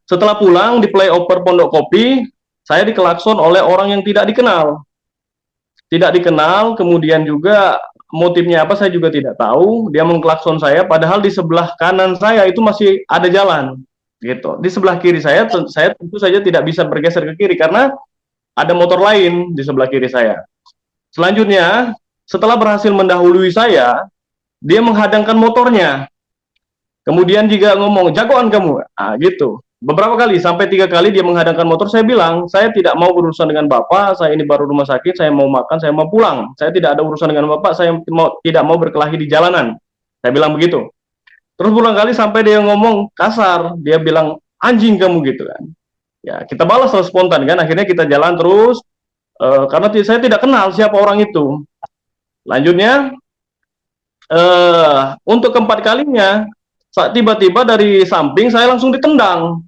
Setelah pulang di flyover Pondok Kopi, saya dikelakson oleh orang yang tidak dikenal. Tidak dikenal, kemudian juga motifnya apa saya juga tidak tahu. Dia mengklakson saya, padahal di sebelah kanan saya itu masih ada jalan, gitu. Di sebelah kiri saya tentu saja tidak bisa bergeser ke kiri karena ada motor lain di sebelah kiri saya. Selanjutnya, setelah berhasil mendahului saya, dia menghadangkan motornya. Kemudian juga ngomong, jagoan kamu. Ah, gitu. Beberapa kali, sampai 3 kali dia menghadangkan motor. Saya bilang, saya tidak mau berurusan dengan Bapak, saya ini baru rumah sakit, saya mau makan, saya mau pulang. Saya tidak ada urusan dengan Bapak, saya tidak mau berkelahi di jalanan. Saya bilang begitu. Terus berulang kali sampai dia ngomong kasar, dia bilang, anjing kamu gitu kan. Ya, kita balas spontan kan, akhirnya kita jalan terus, karena saya tidak kenal siapa orang itu. Lanjutnya, untuk keempat kalinya, saat tiba-tiba dari samping saya langsung ditendang.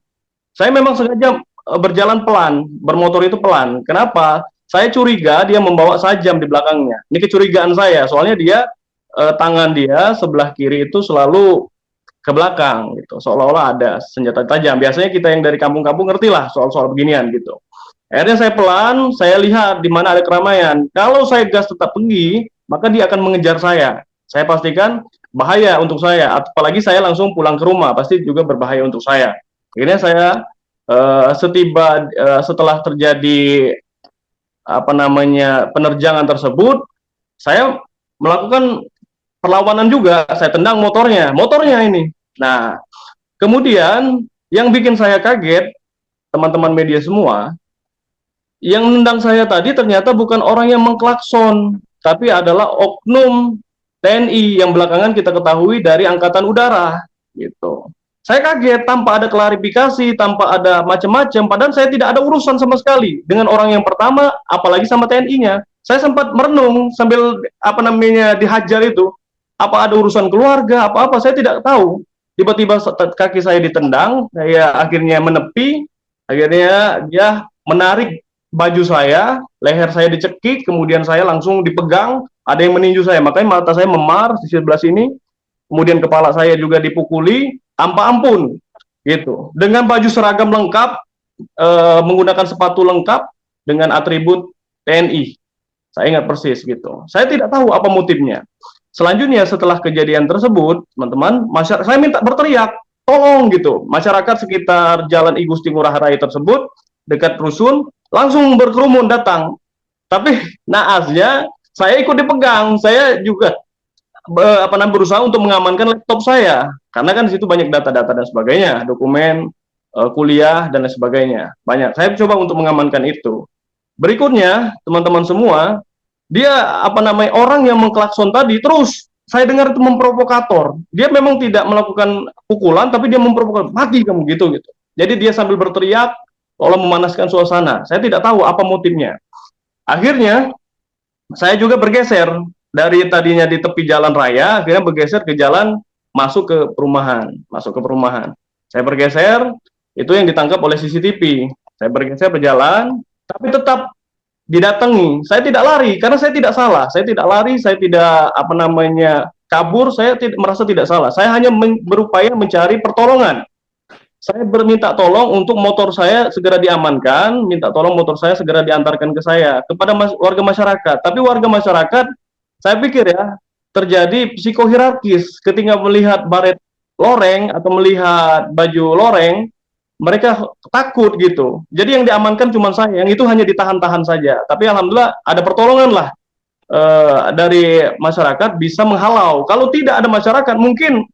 Saya memang sengaja berjalan pelan, bermotor itu pelan. Kenapa? Saya curiga dia membawa sajam di belakangnya. Ini kecurigaan saya, soalnya dia tangan dia sebelah kiri itu selalu ke belakang gitu, seolah-olah ada senjata tajam. Biasanya kita yang dari kampung-kampung ngerti lah soal-soal beginian gitu. Akhirnya saya pelan, saya lihat di mana ada keramaian. Kalau saya gas tetap pergi, maka dia akan mengejar saya. Saya pastikan bahaya untuk saya, apalagi saya langsung pulang ke rumah, pasti juga berbahaya untuk saya. Akhirnya saya setelah terjadi apa namanya penerjangan tersebut, saya melakukan perlawanan juga, saya tendang motornya ini. Nah, kemudian yang bikin saya kaget, teman-teman media semua, yang nendang saya tadi ternyata bukan orang yang mengklakson, tapi adalah oknum TNI yang belakangan kita ketahui dari Angkatan Udara, gitu. Saya kaget tanpa ada klarifikasi, tanpa ada macam-macam, padahal saya tidak ada urusan sama sekali dengan orang yang pertama, apalagi sama TNI-nya. Saya sempat merenung sambil apa namanya dihajar itu, apa ada urusan keluarga, apa-apa, saya tidak tahu. Tiba-tiba kaki saya ditendang, saya akhirnya menepi, akhirnya dia menarik baju saya, leher saya dicekik, kemudian saya langsung dipegang, ada yang meninju saya, makanya mata saya memar di sebelah sini, kemudian kepala saya juga dipukuli, tanpa ampun, gitu. Dengan baju seragam lengkap, menggunakan sepatu lengkap, dengan atribut TNI. Saya ingat persis gitu. Saya tidak tahu apa motifnya. Selanjutnya setelah kejadian tersebut, teman-teman, masyarakat saya minta berteriak, tolong gitu. Masyarakat sekitar Jalan I Gusti Ngurah Rai tersebut, dekat rusun, langsung berkerumun datang. Tapi naasnya saya ikut dipegang, saya juga berusaha untuk mengamankan laptop saya, karena kan di situ banyak data-data dan sebagainya, dokumen kuliah dan lain sebagainya, banyak. Saya coba untuk mengamankan itu. Berikutnya, teman-teman semua, dia apa namanya orang yang mengklakson tadi terus saya dengar itu memprovokator. Dia memang tidak melakukan pukulan, tapi dia memprovokator, mati kamu gitu gitu. Jadi dia sambil berteriak, seolah memanaskan suasana. Saya tidak tahu apa motifnya. Akhirnya saya juga bergeser dari tadinya di tepi jalan raya, akhirnya bergeser ke jalan masuk ke perumahan, Saya bergeser, itu yang ditangkap oleh CCTV. Saya bergeser berjalan, tapi tetap didatangi. Saya tidak lari karena saya tidak salah. Saya tidak lari, saya tidak apa namanya kabur, saya merasa tidak salah. Saya hanya berupaya mencari pertolongan. Saya berminta tolong untuk motor saya segera diamankan, minta tolong motor saya segera diantarkan ke saya, kepada warga masyarakat. Tapi warga masyarakat, saya pikir ya, terjadi psikohierarkis ketika melihat baret loreng atau melihat baju loreng, mereka takut gitu. Jadi yang diamankan cuma saya, yang itu hanya ditahan-tahan saja. Tapi alhamdulillah ada pertolongan lah dari masyarakat bisa menghalau. Kalau tidak ada masyarakat, mungkin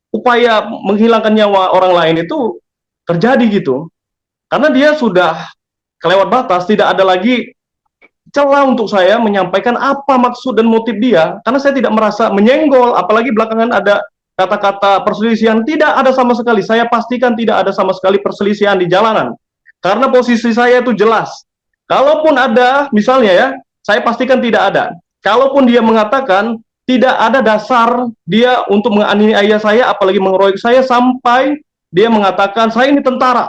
upaya menghilangkan nyawa orang lain itu terjadi gitu. Karena dia sudah kelewat batas, tidak ada lagi celah untuk saya menyampaikan apa maksud dan motif dia. Karena saya tidak merasa menyenggol, apalagi belakangan ada kata-kata perselisihan, tidak ada sama sekali. Saya pastikan tidak ada sama sekali perselisihan di jalanan. Karena posisi saya itu jelas. Kalaupun ada, misalnya ya, saya pastikan tidak ada. Kalaupun dia mengatakan tidak ada dasar dia untuk menganiaya saya, apalagi mengeroyok saya, sampai dia mengatakan saya ini tentara,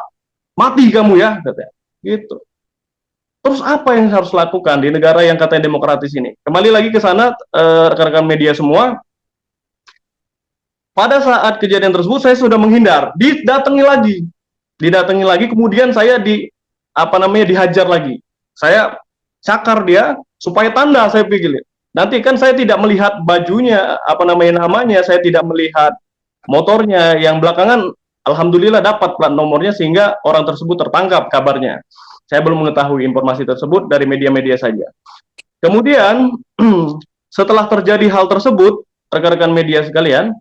mati kamu ya, katanya. Gitu. Terus apa yang harus lakukan di negara yang katanya demokratis ini? Kembali lagi ke sana, rekan-rekan media semua. Pada saat kejadian tersebut saya sudah menghindar, didatangi lagi. didatangi lagi, kemudian saya dihajar lagi. Saya cakar dia supaya tanda, saya pikir. Nanti kan saya tidak melihat bajunya, namanya, saya tidak melihat motornya yang belakangan alhamdulillah dapat plat nomornya sehingga orang tersebut tertangkap kabarnya. Saya belum mengetahui informasi tersebut dari media-media saja. Kemudian setelah terjadi hal tersebut, rekan-rekan media sekalian,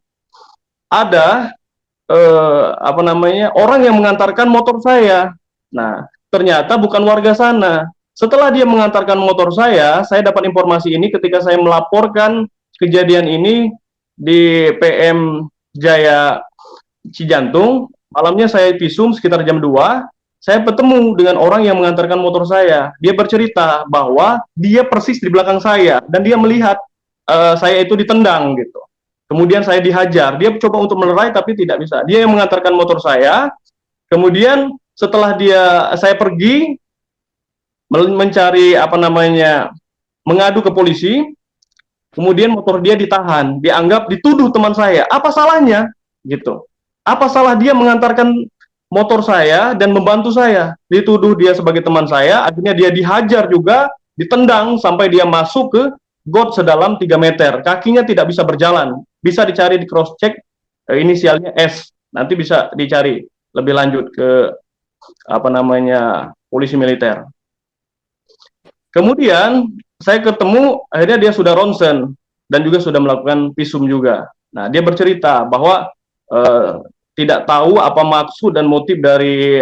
ada orang yang mengantarkan motor saya. Nah, ternyata bukan warga sana. Setelah dia mengantarkan motor saya dapat informasi ini ketika saya melaporkan kejadian ini di PM Jaya Cijantung. Malamnya saya visum sekitar jam 2, saya bertemu dengan orang yang mengantarkan motor saya. Dia bercerita bahwa dia persis di belakang saya dan dia melihat saya itu ditendang gitu. Kemudian saya dihajar. Dia coba untuk melerai tapi tidak bisa. Dia yang mengantarkan motor saya. Kemudian setelah saya pergi mencari mengadu ke polisi. Kemudian motor dia ditahan. Dianggap dituduh teman saya. Apa salahnya? Gitu. Apa salah dia mengantarkan motor saya dan membantu saya? Dituduh dia sebagai teman saya. Akhirnya dia dihajar juga, ditendang sampai dia masuk ke got sedalam 3 meter. Kakinya tidak bisa berjalan. Bisa dicari di cross check inisialnya S. Nanti bisa dicari lebih lanjut ke polisi militer. Kemudian saya ketemu, akhirnya dia sudah ronsen dan juga sudah melakukan visum juga. Nah, dia bercerita bahwa tidak tahu apa maksud dan motif dari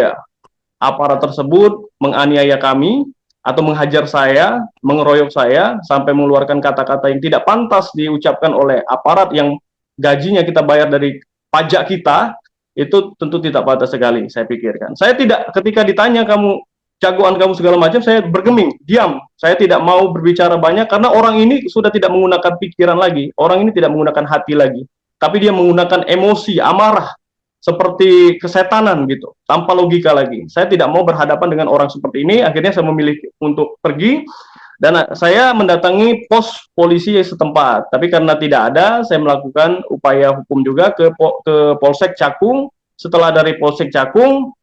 aparat tersebut menganiaya kami atau menghajar saya, mengeroyok saya, sampai mengeluarkan kata-kata yang tidak pantas diucapkan oleh aparat yang gajinya kita bayar dari pajak kita, itu tentu tidak pantas sekali, saya pikirkan. Saya tidak, ketika ditanya jagoan kamu segala macam, saya bergeming, diam. Saya tidak mau berbicara banyak, karena orang ini sudah tidak menggunakan pikiran lagi, orang ini tidak menggunakan hati lagi, tapi dia menggunakan emosi, amarah, seperti kesetanan gitu, tanpa logika lagi. Saya tidak mau berhadapan dengan orang seperti ini. Akhirnya saya memilih untuk pergi dan saya mendatangi pos polisi setempat. Tapi karena tidak ada, saya melakukan upaya hukum juga ke Polsek Cakung. Setelah dari Polsek Cakung,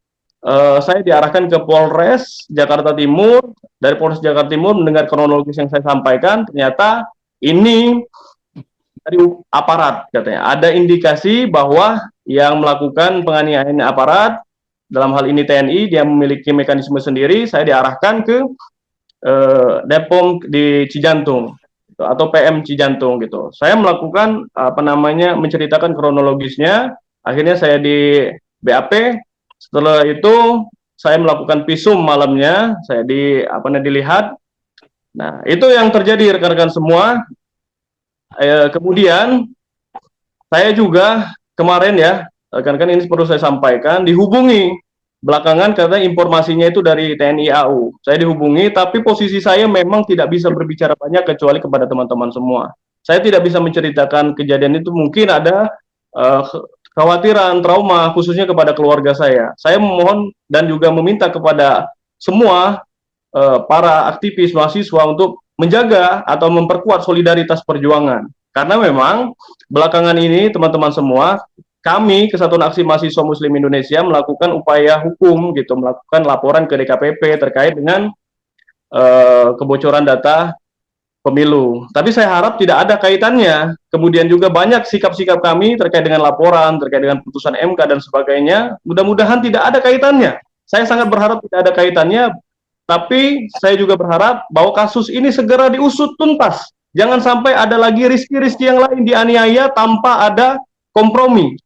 saya diarahkan ke Polres Jakarta Timur. Dari Polres Jakarta Timur mendengar kronologis yang saya sampaikan, ternyata ini dari aparat katanya. Ada indikasi bahwa yang melakukan penganiayaan aparat, dalam hal ini TNI, dia memiliki mekanisme sendiri. Saya diarahkan ke Depom di Cijantung atau PM Cijantung gitu. Saya melakukan menceritakan kronologisnya. Akhirnya saya di BAP. Setelah itu saya melakukan visum malamnya. Saya dilihat. Nah, itu yang terjadi rekan-rekan semua. Kemudian saya juga kemarin ya, rekan-rekan, ini perlu saya sampaikan, dihubungi belakangan karena informasinya itu dari TNI AU. Saya dihubungi, tapi posisi saya memang tidak bisa berbicara banyak kecuali kepada teman-teman semua. Saya tidak bisa menceritakan kejadian itu, mungkin ada kekhawatiran, trauma, khususnya kepada keluarga saya. Saya memohon dan juga meminta kepada semua para aktivis mahasiswa untuk menjaga atau memperkuat solidaritas perjuangan. Karena memang belakangan ini teman-teman semua, kami Kesatuan Aksi Mahasiswa Muslim Indonesia melakukan upaya hukum gitu, melakukan laporan ke DKPP terkait dengan kebocoran data pemilu. Tapi saya harap tidak ada kaitannya. Kemudian juga banyak sikap-sikap kami terkait dengan laporan, terkait dengan putusan MK dan sebagainya. Mudah-mudahan tidak ada kaitannya. Saya sangat berharap tidak ada kaitannya. Tapi saya juga berharap bahwa kasus ini segera diusut tuntas. Jangan sampai ada lagi Rizky yang lain dianiaya tanpa ada kompromi.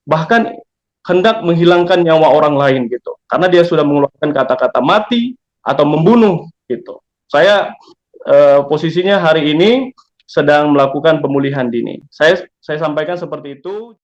Bahkan hendak menghilangkan nyawa orang lain gitu. Karena dia sudah mengeluarkan kata-kata mati atau membunuh gitu. Saya posisinya hari ini sedang melakukan pemulihan dini. Saya sampaikan seperti itu.